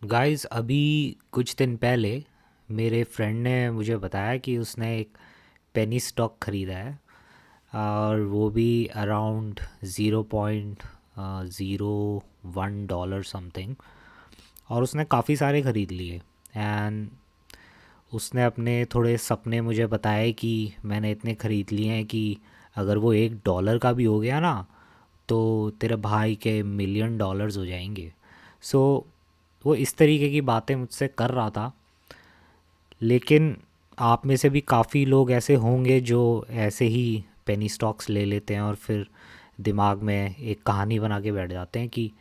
Guys अभी कुछ दिन पहले मेरे फ्रेंड ने मुझे बताया कि उसने एक पेनी स्टॉक ख़रीदा है और वो भी अराउंड 0.01 डॉलर समथिंग। और उसने काफ़ी सारे ख़रीद लिए। एंड उसने अपने थोड़े सपने मुझे बताए कि मैंने इतने ख़रीद लिए हैं कि अगर वो $1 का भी हो गया ना तो तेरे भाई के मिलियन डॉलर्स हो जाएंगे। सो वो इस तरीके की बातें मुझसे कर रहा था। लेकिन आप में से भी काफ़ी लोग ऐसे होंगे जो ऐसे ही पेनी स्टॉक्स ले लेते हैं और फिर दिमाग में एक कहानी बना के बैठ जाते हैं कि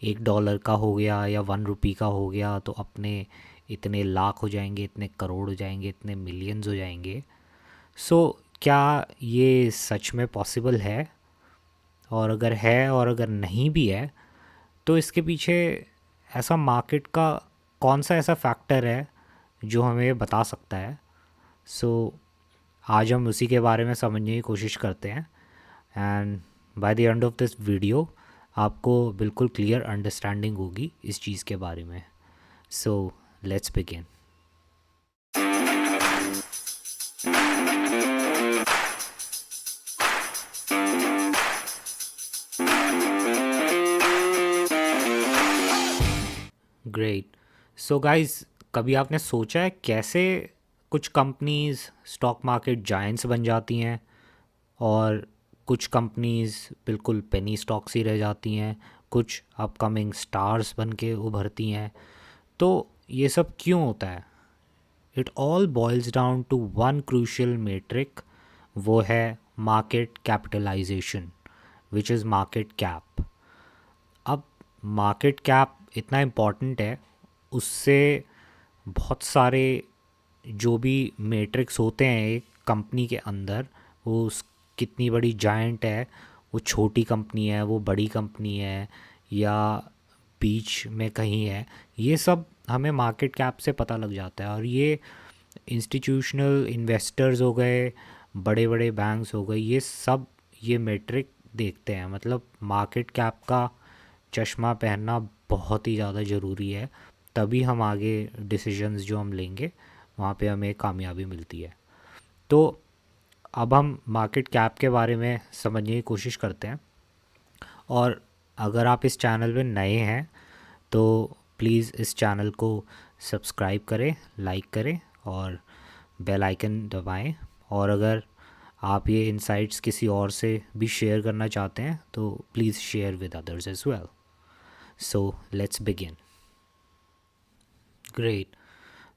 $1 का हो गया या ₹1 का हो गया तो अपने इतने लाख हो जाएंगे, इतने करोड़ हो जाएंगे, इतने मिलियंस हो जाएंगे। सो क्या ये सच में पॉसिबल है? और अगर है और अगर नहीं भी है तो इसके पीछे ऐसा मार्केट का कौन सा ऐसा फैक्टर है जो हमें बता सकता है? सो आज हम उसी के बारे में समझने की कोशिश करते हैं। And by the end of this video आपको बिल्कुल क्लियर अंडरस्टैंडिंग होगी इस चीज़ के बारे में। सो let's begin. Great. So guys, कभी आपने सोचा है कैसे कुछ कंपनीज स्टॉक मार्केट जायंट्स बन जाती हैं और कुछ कंपनीज बिल्कुल पेनी स्टॉक्स ही रह जाती हैं, कुछ अपकमिंग स्टार्स बन के उभरती हैं? तो ये सब क्यों होता है? It all boils down to one crucial metric, वो है market capitalisation, which is market cap. अब मार्केट कैप इतना इम्पॉर्टेंट है, उससे बहुत सारे जो भी मैट्रिक्स होते हैं एक कंपनी के अंदर, वो कितनी बड़ी जायंट है, वो छोटी कंपनी है, वो बड़ी कंपनी है, या बीच में कहीं है, ये सब हमें मार्केट कैप से पता लग जाता है। और ये इंस्टीट्यूशनल इन्वेस्टर्स हो गए, बड़े बड़े बैंक्स हो गए, ये सब ये मेट्रिक देखते हैं। मतलब मार्केट कैप का चश्मा पहनना बहुत ही ज़्यादा ज़रूरी है, तभी हम आगे डिसीजंस जो हम लेंगे वहाँ पे हमें कामयाबी मिलती है। तो अब हम मार्केट कैप के बारे में समझने की कोशिश करते हैं। और अगर आप इस चैनल पे नए हैं तो प्लीज़ इस चैनल को सब्सक्राइब करें, लाइक करें और बेल आइकन दबाएं। और अगर आप ये इनसाइट्स किसी और से भी शेयर करना चाहते हैं तो please share with others as well. So let's begin. Great.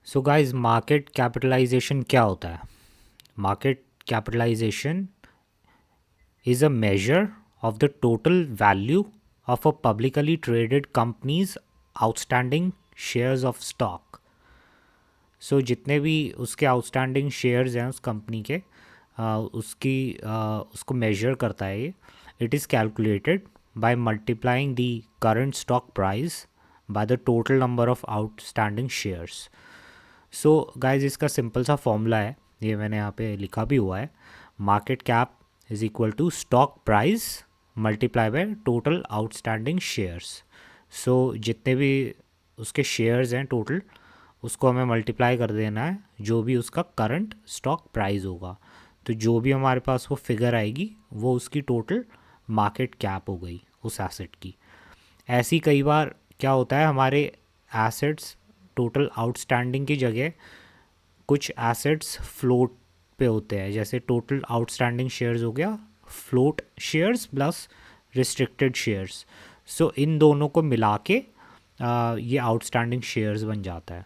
So guys, market capitalisation क्या होता है? Market capitalisation is a measure of the total value of a publicly traded company's outstanding shares of stock. So जितने भी उसके outstanding shares हैं उस company के, उसको मेजर करता है ये। It is calculated by multiplying the current stock price by the total number of outstanding shares. So guys, इसका सिंपल सा फॉर्मूला है, ये मैंने यहाँ पे लिखा भी हुआ है। Market cap is equal to stock price multiply by total outstanding shares. So जितने भी उसके शेयर्स हैं टोटल, उसको हमें मल्टीप्लाई कर देना है जो भी उसका करंट स्टॉक प्राइस होगा। तो जो भी हमारे पास वो फिगर आएगी वो उसकी टोटल मार्केट कैप हो गई उस एसेट की। ऐसी कई बार क्या होता है, हमारे एसेट्स टोटल आउटस्टैंडिंग की जगह कुछ एसेट्स फ्लोट पे होते हैं, जैसे टोटल आउटस्टैंडिंग शेयर्स हो गया float shares plus restricted shares. So इन दोनों को मिला के ये आउटस्टैंडिंग शेयर्स बन जाता है।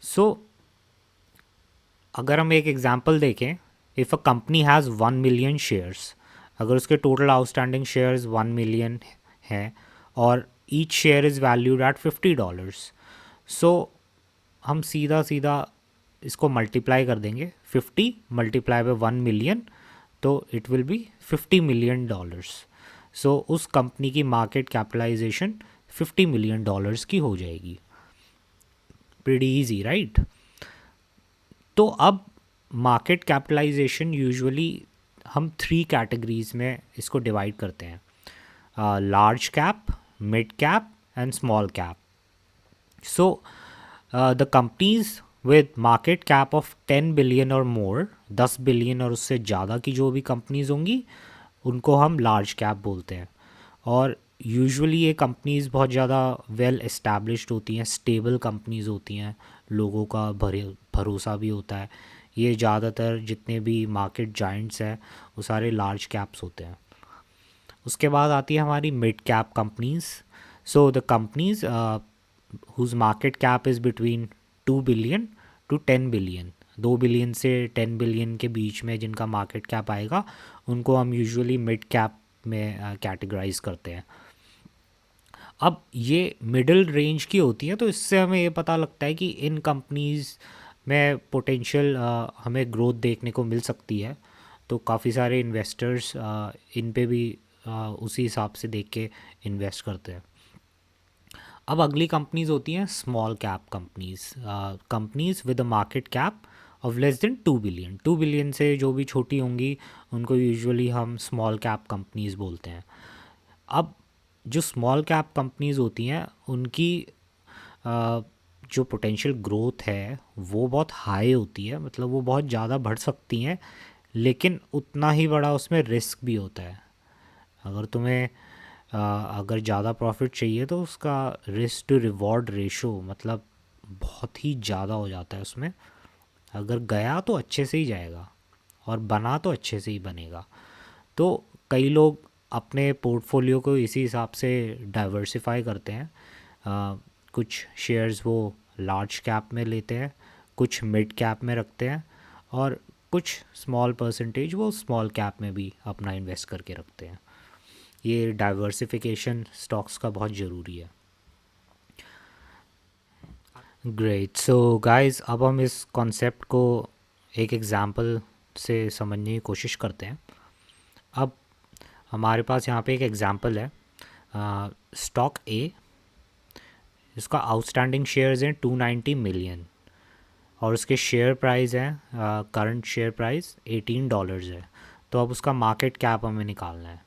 सो अगर हम एक एग्जांपल देखें, if a company has 1 million shares, अगर उसके टोटल आउटस्टैंडिंग शेयर्स 1 मिलियन हैं और each share is valued at $50, सो हम सीधा सीधा इसको मल्टीप्लाई कर देंगे, 50 मल्टीप्लाई बाय 1 मिलियन, तो इट विल बी $50 मिलियन। सो उस कंपनी की मार्केट कैपिटलाइजेशन $50 मिलियन की हो जाएगी। Pretty easy, right? तो अब मार्केट कैपिटलाइजेशन यूजुअली हम 3 कैटेगरीज में इसको डिवाइड करते हैं, large cap, mid cap and small cap. So the companies with market cap of 10 billion और मोर, 10 बिलियन और उससे ज़्यादा की जो भी कंपनीज होंगी उनको हम लार्ज कैप बोलते हैं। और यूजुअली ये कंपनीज बहुत ज़्यादा वेल एस्टैब्लिश्ड होती हैं, स्टेबल कंपनीज होती हैं, लोगों का भरोसा भी होता है। ये ज़्यादातर जितने भी मार्केट जाइंट्स हैं वो सारे लार्ज कैप्स होते हैं। उसके बाद आती है हमारी mid cap companies. So the companies whose market cap is between 2 billion to 10 billion, 2 billion से 10 बिलियन के बीच में जिनका मार्केट कैप आएगा उनको हम यूजुअली मिड कैप में कैटेगराइज करते हैं। अब ये मिडिल रेंज की होती है, तो इससे हमें ये पता लगता है कि इन कंपनीज में पोटेंशियल हमें ग्रोथ देखने को मिल सकती है। तो काफ़ी सारे इन्वेस्टर्स इन पे भी उसी हिसाब से देख के इन्वेस्ट करते हैं। अब अगली कंपनीज होती हैं small cap companies, companies with a market cap of less than 2 billion. 2 billion से जो भी छोटी होंगी उनको यूजुअली हम स्मॉल कैप कंपनीज बोलते हैं। अब जो स्मॉल कैप कंपनीज होती हैं उनकी अ, जो पोटेंशियल ग्रोथ है वो बहुत हाई होती है, मतलब वो बहुत ज़्यादा बढ़ सकती हैं, लेकिन उतना ही बड़ा उसमें रिस्क भी होता है। अगर तुम्हें अगर ज़्यादा प्रॉफिट चाहिए तो उसका रिस्क टू रिवॉर्ड रेशो मतलब बहुत ही ज़्यादा हो जाता है उसमें। अगर गया तो अच्छे से ही जाएगा और बना तो अच्छे से ही बनेगा। तो कई लोग अपने पोर्टफोलियो को इसी हिसाब से डाइवर्सिफाई करते हैं। कुछ शेयर्स वो लार्ज कैप में लेते हैं, कुछ मिड कैप में रखते हैं, और कुछ स्मॉल परसेंटेज वो स्मॉल कैप में भी अपना इन्वेस्ट करके रखते हैं। ये डाइवर्सिफिकेशन स्टॉक्स का बहुत ज़रूरी है। ग्रेट। सो गाइस, अब हम इस कॉन्सेप्ट को एक एग्जांपल से समझने की कोशिश करते हैं। अब हमारे पास यहाँ पे एक एग्जांपल है, स्टॉक ए। इसका आउटस्टैंडिंग शेयर्स हैं 290 मिलियन और उसके शेयर प्राइस हैं, करंट शेयर प्राइस $18 है। तो अब उसका मार्केट कैप हमें निकालना है।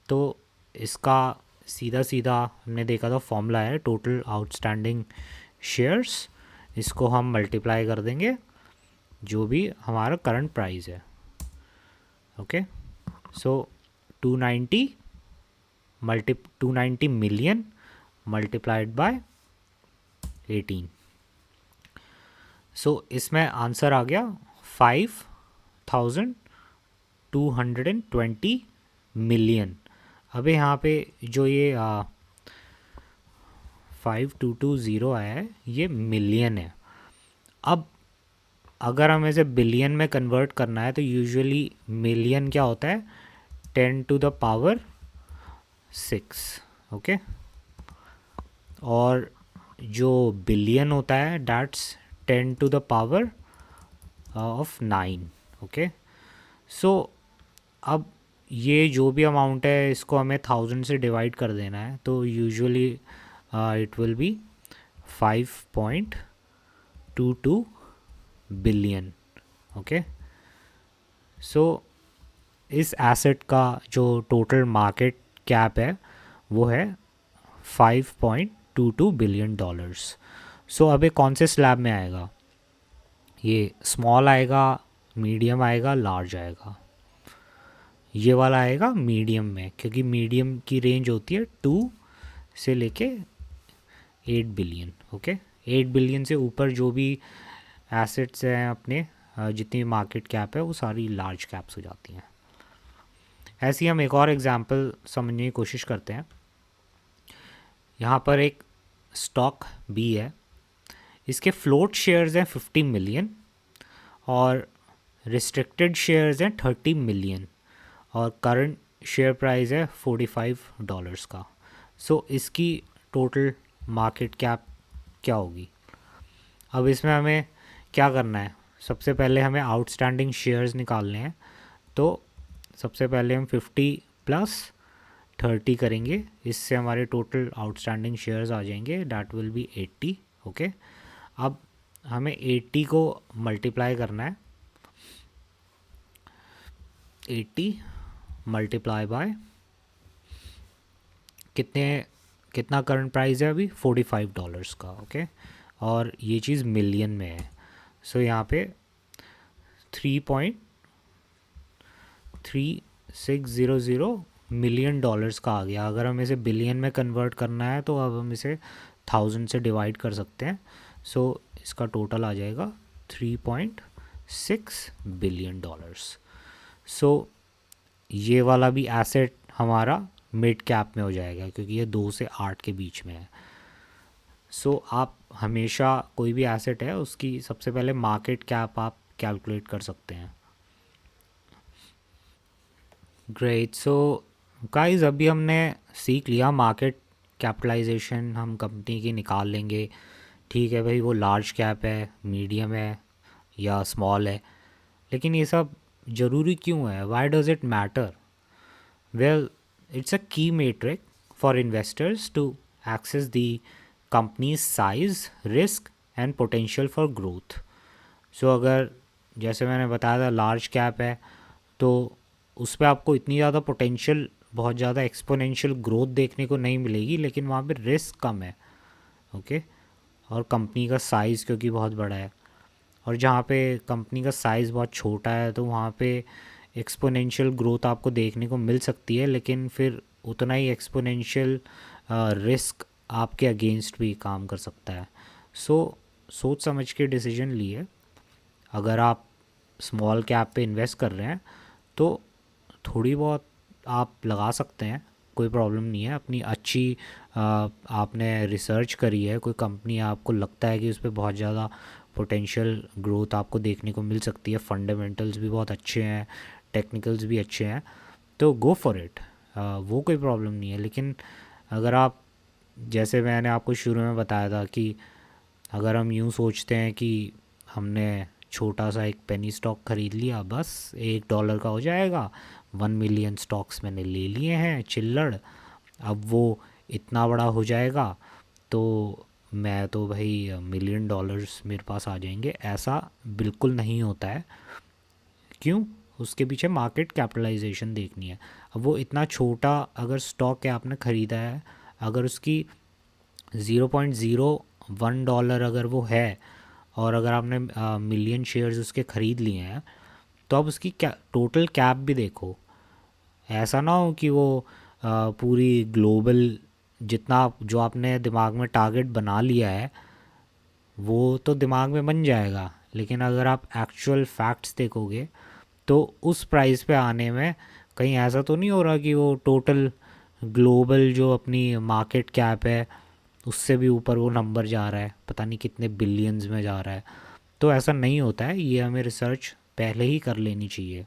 तो इसका सीधा सीधा हमने देखा था फॉर्मूला है टोटल आउटस्टैंडिंग शेयर्स, इसको हम मल्टीप्लाई कर देंगे जो भी हमारा करंट प्राइस है। Okay, so 290 290 million multiplied by 18। सो इसमें आंसर आ गया 5220 मिलियन। अबे यहाँ पे जो ये 5220 आया है ये मिलियन है। अब अगर हमें इसे बिलियन में कन्वर्ट करना है तो यूजुअली मिलियन क्या होता है, 10⁻6। ओके, और जो बिलियन होता है डैट्स 10⁻9। ओके, सो अब ये जो भी अमाउंट है इसको हमें 1000 से डिवाइड कर देना है, तो usually it will be 5.22 billion. Okay, so इस एसेट का जो टोटल मार्केट कैप है वो है $5.22 बिलियन। सो अब ये कौन से स्लैब में आएगा, ये स्मॉल आएगा, मीडियम आएगा, लार्ज आएगा? ये वाला आएगा मीडियम में, क्योंकि मीडियम की रेंज होती है 2 से लेके 8 बिलियन। ओके, 8 बिलियन से ऊपर जो भी एसेट्स हैं अपने, जितनी मार्केट कैप है वो सारी लार्ज कैप्स हो जाती हैं। ऐसे ही हम एक और एग्जांपल समझने की कोशिश करते हैं। यहाँ पर एक स्टॉक बी है, इसके फ्लोट शेयर्स हैं 50 मिलियन और रिस्ट्रिक्टेड शेयर्स हैं 30 मिलियन और करंट शेयर प्राइस है $45 का। सो इसकी टोटल मार्केट कैप क्या होगी? अब इसमें हमें क्या करना है, सबसे पहले हमें आउटस्टैंडिंग शेयर्स निकालने हैं। तो सबसे पहले हम 50 प्लस 30 करेंगे, इससे हमारे टोटल आउटस्टैंडिंग शेयर्स आ जाएंगे, डैट विल बी 80। ओके, अब हमें 80 को मल्टीप्लाई करना है, 80 मल्टीप्लाई बाय कितने कितना करंट प्राइस है अभी $45 का, ओके। और ये चीज़ मिलियन में है। सो यहाँ पे 3.3600 मिलियन डॉलर्स का आ गया। अगर हम इसे बिलियन में कन्वर्ट करना है तो अब हम इसे 1000 से डिवाइड कर सकते हैं। सो इसका टोटल आ जाएगा $3.6 बिलियन। सो ये वाला भी एसेट हमारा मिड कैप में हो जाएगा क्योंकि ये 2 से 8 के बीच में है। सो आप हमेशा कोई भी एसेट है उसकी सबसे पहले मार्केट कैप आप कैलकुलेट कर सकते हैं। ग्रेट। सो गाइस अभी हमने सीख लिया मार्केट कैपिटलाइजेशन हम कंपनी की निकाल लेंगे। ठीक है भाई, वो लार्ज कैप है, मीडियम है या स्मॉल है, लेकिन ये सब ज़रूरी क्यों है? Why does it matter? Well, it's a key metric for investors to access the company's size, risk and potential for growth. So अगर जैसे मैंने बताया था लार्ज कैप है तो उस पर आपको इतनी ज़्यादा पोटेंशियल, बहुत ज़्यादा एक्सपोनेंशियल ग्रोथ देखने को नहीं मिलेगी, लेकिन वहाँ पे रिस्क कम है, ओके। और कंपनी का साइज़ क्योंकि बहुत बड़ा है, और जहाँ पे कंपनी का साइज़ बहुत छोटा है तो वहाँ पे एक्सपोनेंशियल ग्रोथ आपको देखने को मिल सकती है, लेकिन फिर उतना ही एक्सपोनेंशियल रिस्क आपके अगेंस्ट भी काम कर सकता है। सो सोच समझ के डिसीजन लिए। अगर आप स्मॉल कैप पे इन्वेस्ट कर रहे हैं तो थोड़ी बहुत आप लगा सकते हैं, कोई प्रॉब्लम नहीं है। अपनी अच्छी आपने रिसर्च करी है, कोई कंपनी आपको लगता है कि उस पर बहुत ज़्यादा पोटेंशियल ग्रोथ आपको देखने को मिल सकती है, फंडामेंटल्स भी बहुत अच्छे हैं, टेक्निकल्स भी अच्छे हैं, तो गो फॉर इट, वो कोई प्रॉब्लम नहीं है। लेकिन अगर आप, जैसे मैंने आपको शुरू में बताया था कि अगर हम यूँ सोचते हैं कि हमने छोटा सा एक पेनी स्टॉक ख़रीद लिया, बस $1 का हो जाएगा, 1 मिलियन स्टॉक्स मैंने ले लिए हैं चिल्लड़, अब वो इतना बड़ा हो जाएगा तो मैं तो भाई $1 मिलियन मेरे पास आ जाएंगे, ऐसा बिल्कुल नहीं होता है। क्यों? उसके पीछे मार्केट कैपिटलाइजेशन देखनी है। अब वो इतना छोटा अगर स्टॉक है आपने ख़रीदा है, अगर उसकी $0.01 अगर वो है, और अगर आपने मिलियन शेयर्स उसके ख़रीद लिए हैं, तो अब उसकी टोटल कैप भी देखो। ऐसा ना हो कि वो पूरी ग्लोबल, जितना जो आपने दिमाग में टारगेट बना लिया है वो तो दिमाग में बन जाएगा, लेकिन अगर आप एक्चुअल फैक्ट्स देखोगे तो उस प्राइस पे आने में कहीं ऐसा तो नहीं हो रहा कि वो टोटल ग्लोबल जो अपनी मार्केट कैप है उससे भी ऊपर वो नंबर जा रहा है, पता नहीं कितने बिलियंस में जा रहा है। तो ऐसा नहीं होता है, ये हमें रिसर्च पहले ही कर लेनी चाहिए।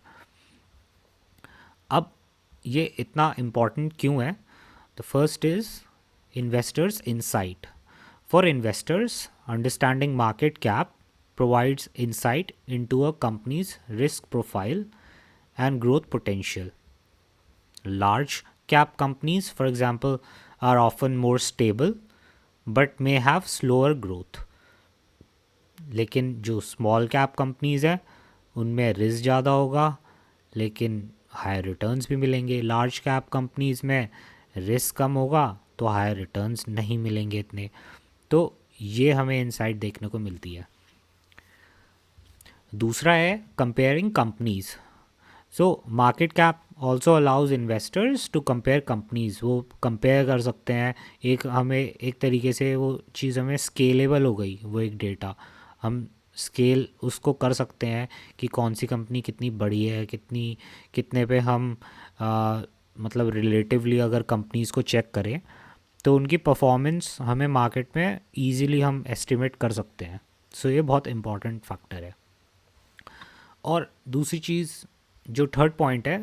अब ये इतना इम्पॉर्टेंट क्यों है? The first is investors insight. For investors, understanding market cap provides insight into a company's risk profile and growth potential. Large cap companies, for example, are often more stable but may have slower growth. लेकिन जो small cap companies हैं उनमें risk ज़्यादा होगा लेकिन higher returns भी मिलेंगे। Large cap companies में रिस्क कम होगा तो हायर रिटर्न्स नहीं मिलेंगे इतने। तो ये हमें इनसाइट देखने को मिलती है। दूसरा है comparing companies. So market cap also allows investors to compare companies. वो कंपेयर कर सकते हैं, एक हमें एक तरीके से वो चीज़ हमें स्केलेबल हो गई, वो एक डेटा हम स्केल उसको कर सकते हैं कि कौन सी कंपनी कितनी बड़ी है, कितनी कितने पे हम मतलब रिलेटिवली अगर कंपनीज़ को चेक करें तो उनकी परफॉर्मेंस हमें मार्केट में ईज़िली हम एस्टिमेट कर सकते हैं। सो ये बहुत इंपॉर्टेंट फैक्टर है। और दूसरी चीज़ जो थर्ड पॉइंट है,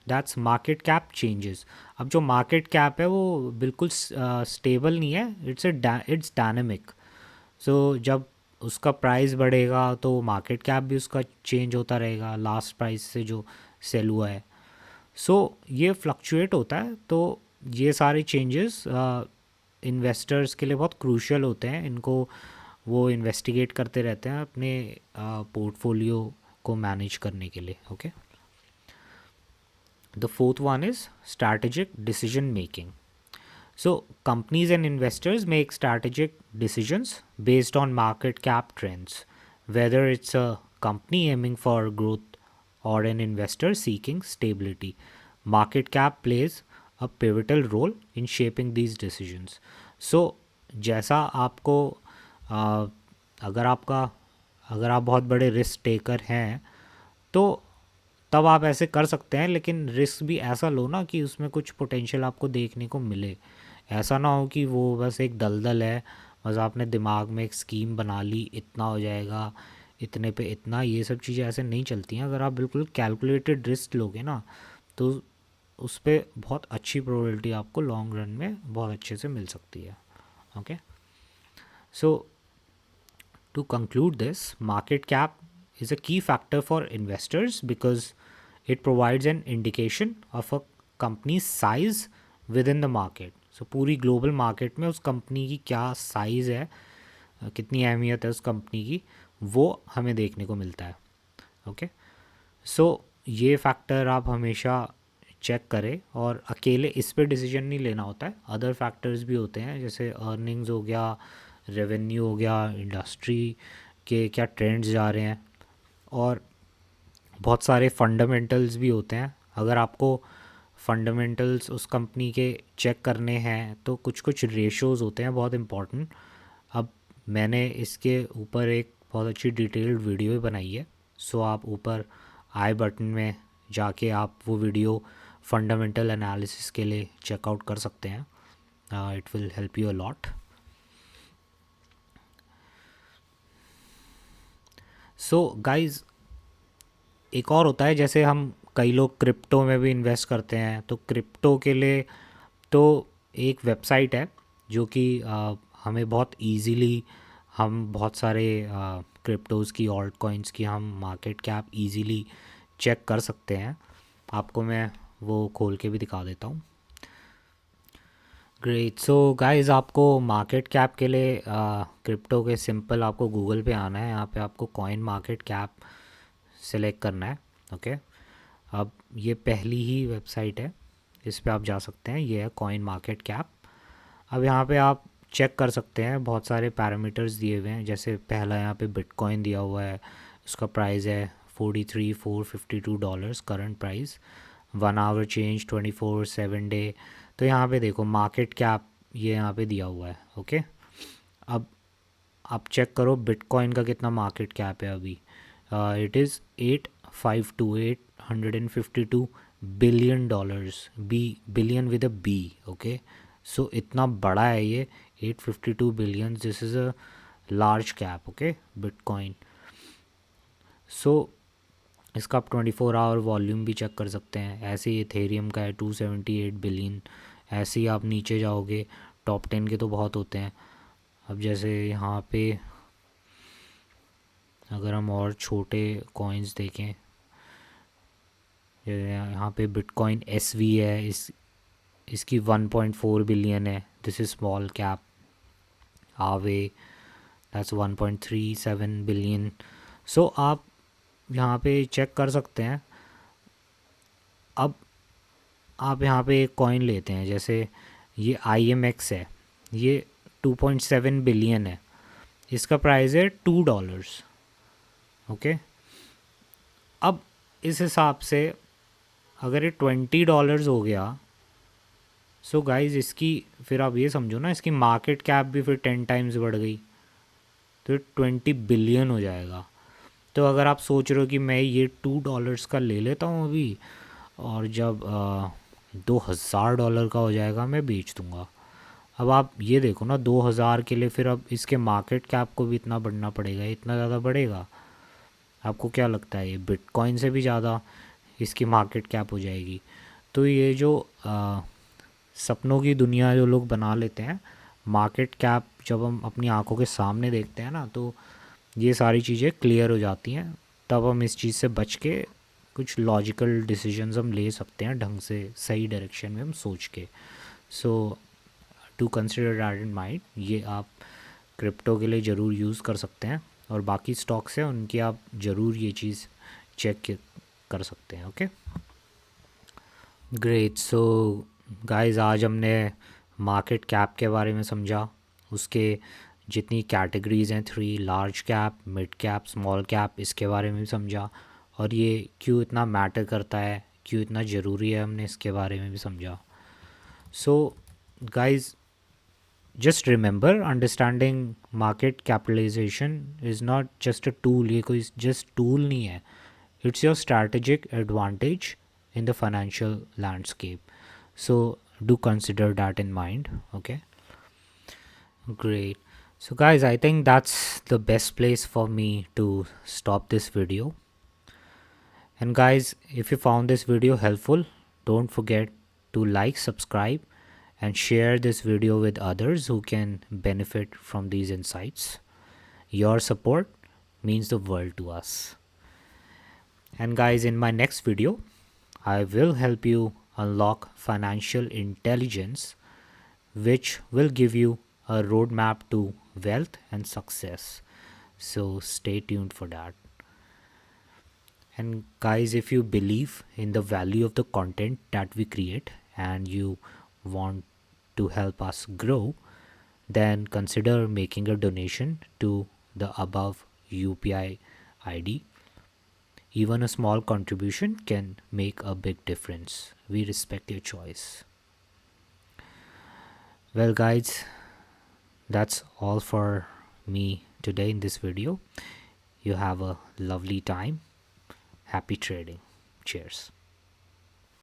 दैट्स मार्केट कैप चेंजेस। अब जो मार्केट कैप है वो बिल्कुल स्टेबल नहीं है, इट्स डायनेमिक। सो जब उसका प्राइस बढ़ेगा तो मार्केट कैप भी उसका चेंज होता रहेगा लास्ट प्राइस से जो सेल हुआ है। सो ये फ्लक्चुएट होता है। तो ये सारे चेंजेस इन्वेस्टर्स के लिए बहुत क्रूशियल होते हैं, इनको वो इन्वेस्टिगेट करते रहते हैं अपने पोर्टफोलियो को मैनेज करने के लिए, okay. The fourth one is strategic decision making. So, companies and investors make strategic decisions based on market cap trends, whether it's a company aiming for growth or an investor seeking stability. Market cap plays a pivotal role in shaping these decisions. So, जैसा आपको आ, अगर आपका अगर आप बहुत बड़े risk taker हैं तो तब आप ऐसे कर सकते हैं, लेकिन रिस्क भी ऐसा लो ना कि उसमें कुछ पोटेंशियल आपको देखने को मिले। ऐसा ना हो कि वो बस एक दलदल है, बस आपने दिमाग में एक स्कीम बना ली, इतना हो जाएगा, इतने पे इतना। ये सब चीज़ें ऐसे नहीं चलती हैं। अगर आप बिल्कुल कैलकुलेटेड रिस्क लोगे ना तो उस पर बहुत अच्छी प्रोबेबिलिटी आपको लॉन्ग रन में बहुत अच्छे से मिल सकती है। Okay, so to conclude this, market cap is a key factor for investors because it provides an indication of a company's size within the market. So पूरी global market में उस कंपनी की क्या साइज़ है, कितनी अहमियत है उस कंपनी की, वो हमें देखने को मिलता है। ओके, सो ये फैक्टर आप हमेशा चेक करें, और अकेले इस पे डिसीजन नहीं लेना होता है। अदर फैक्टर्स भी होते हैं, जैसे अर्निंग्स हो गया, रेवेन्यू हो गया, इंडस्ट्री के क्या ट्रेंड्स जा रहे हैं, और बहुत सारे फंडामेंटल्स भी होते हैं। अगर आपको फंडामेंटल्स उस कंपनी के चेक करने हैं तो कुछ कुछ रेशोज़ होते हैं बहुत इम्पॉर्टेंट। अब मैंने इसके ऊपर एक बहुत अच्छी डिटेल्ड वीडियो भी बनाई है, सो आप ऊपर आई बटन में जाके आप वो वीडियो फंडामेंटल एनालिसिस के लिए चेकआउट कर सकते हैं। It will help you a lot. So guys, एक और होता है, जैसे हम कई लोग क्रिप्टो में भी इन्वेस्ट करते हैं, तो क्रिप्टो के लिए तो एक वेबसाइट है जो कि हमें बहुत इजीली, हम बहुत सारे क्रिप्टोज़ की, ऑल्ट कॉइन्स की हम मार्केट कैप इजीली चेक कर सकते हैं। आपको मैं वो खोल के भी दिखा देता हूँ। ग्रेट। सो गाइस, आपको मार्केट कैप के लिए क्रिप्टो के सिंपल आपको गूगल पे आना है। यहाँ पे आपको कॉइन मार्केट कैप सेलेक्ट करना है। ओके, अब ये पहली ही वेबसाइट है, इस पे आप जा सकते हैं। ये है कॉइन मार्केट कैप। अब यहाँ पे आप चेक कर सकते हैं, बहुत सारे पैरामीटर्स दिए हुए हैं। जैसे पहला यहाँ पे बिटकॉइन दिया हुआ है, उसका प्राइस है $43,452 current price, 1 hour change, 24/7 day. तो यहाँ पे देखो मार्केट कैप ये यहाँ पे दिया हुआ है। ओके, अब आप चेक करो बिटकॉइन का कितना मार्केट कैप है अभी। It is 852 B, billion with a B. Okay, so इतना बड़ा है ये, 852 billion. This is a large cap. Okay, bitcoin. So इसका आप 24 आवर वॉल्यूम भी चेक कर सकते हैं। ऐसे ही इथेरियम का है 278 बिलियन। ऐसे ही आप नीचे जाओगे, टॉप 10 के तो बहुत होते हैं। अब जैसे यहाँ पे अगर हम और छोटे कॉइन्स देखें, यहाँ पे बिटकॉइन SV है, इसकी 1.4 बिलियन है। This is small cap. आवे, दैट्स 1.37 बिलियन। सो आप यहाँ पे चेक कर सकते हैं। अब आप यहाँ पे एक कॉइन लेते हैं, जैसे ये IMX है, ये 2.7 बिलियन है, इसका प्राइस है $2। ओके, अब इस हिसाब से अगर ये $20 हो गया, सो गाइज इसकी फिर आप ये समझो ना, इसकी मार्केट कैप भी फिर 10 टाइम्स बढ़ गई, तो ये 20 बिलियन हो जाएगा। तो अगर आप सोच रहे हो कि मैं ये $2 का ले लेता हूँ अभी, और जब $2,000 का हो जाएगा मैं बेच दूँगा। अब आप ये देखो ना, 2000 के लिए फिर अब इसके मार्केट कैप को भी इतना बढ़ना पड़ेगा, इतना ज़्यादा बढ़ेगा। आपको क्या लगता है, ये बिटकॉइन से भी ज़्यादा इसकी मार्केट कैप हो जाएगी? तो ये जो सपनों की दुनिया जो लोग बना लेते हैं, मार्केट कैप जब हम अपनी आंखों के सामने देखते हैं ना, तो ये सारी चीज़ें क्लियर हो जाती हैं। तब हम इस चीज़ से बच के कुछ लॉजिकल डिसीजंस हम ले सकते हैं, ढंग से सही डायरेक्शन में हम सोच के। So to consider that in mind, ये आप क्रिप्टो के लिए ज़रूर यूज़ कर सकते हैं, और बाकी स्टॉक्स हैं उनकी आप ज़रूर ये चीज़ चेक कर सकते हैं। Okay, great. सो गाइस, आज हमने मार्केट कैप के बारे में समझा, उसके जितनी कैटेगरीज हैं, 3, large cap, mid cap, small cap, इसके बारे में भी समझा, और ये क्यों इतना मैटर करता है, क्यों इतना ज़रूरी है, हमने इसके बारे में भी समझा. So guys, just remember, understanding market capitalization is not just a tool. ये कोई just tool नहीं है. It's your strategic advantage in the financial landscape. So do consider that in mind. Okay, great. So guys, I think that's the best place for me to stop this video. And guys, if you found this video helpful, don't forget to like, subscribe, and share this video with others who can benefit from these insights. Your support means the world to us. And guys, in my next video, I will help you unlock financial intelligence, which will give you a roadmap to wealth and success. So stay tuned for that. And guys, if you believe in the value of the content that we create and you want to help us grow, then consider making a donation to the above UPI ID. Even a small contribution can make a big difference. We respect your choice. Well, guys, that's all for me today in this video. You have a lovely time. Happy trading. Cheers.